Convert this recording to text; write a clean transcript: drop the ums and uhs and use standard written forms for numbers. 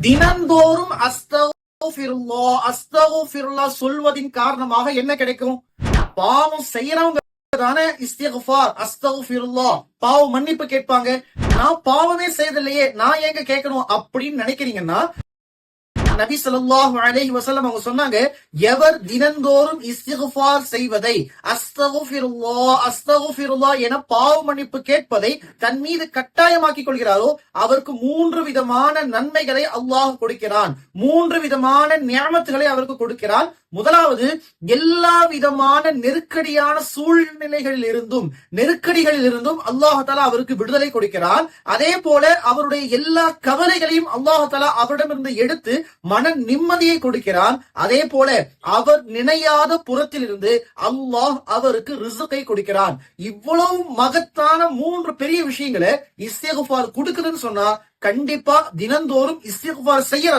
தினந்தோறும் அஸ்தகுஃபிருல்லாஹ் சொல்வதின் காரணமாக என்ன கிடைக்கும்? பாவம் செய்யறவங்க தானே இஸ்திக்ஃபார் அஸ்தகுஃபிருல்லாஹ் பாவ மன்னிப்பு கேட்பாங்க. நான் பாவமே செய்யலையே, நான் ஏங்க கேட்கணும் அப்படின்னு நினைக்கிறீங்கன்னா, நபி ஸல்லல்லாஹு அலைஹி வஸல்லம் அவங்க சொன்னாங்க, எவர் தினந்தோறும் இஸ்திக்ஃபார் செய்வதை, அஸ்தகுஃபிருல்லாஹ் என பாவ மன்னிப்பு கேட்பதை தன் மீது கட்டாயமாக்கிக் கொள்கிறாரோ அவருக்கு 3 விதமான நன்மைகளை அல்லாஹ் கொடுக்கிறான், 3 விதமான நியமத்துகளை அவருக்கு கொடுக்கிறான். முதலாவது, எல்லா விதமான நெருக்கடியான சூழ்நிலைகளில் இருந்தும் அல்லாஹ் தஆலா அவருக்கு விடுதலை கொடுக்கிறான். அதே போல அவருடைய எல்லா கவலைகளையும் அல்லாஹ் தஆலா அவரிடமிருந்து எடுத்து மன நிம்மதியை கொடுக்கிறான். அதே போல அவர் நினையாத புறத்திலிருந்து அல்லாஹ் அவருக்கு ரிஸ்கை கொடுக்கிறான். இவ்வளவு மகத்தான 3 பெரிய விஷயங்களை இஸ்திக்ஃபார் கொடுக்குதுன்னு சொன்னா, கண்டிப்பா தினந்தோறும் இஸ்திக்ஃபார் செய்யற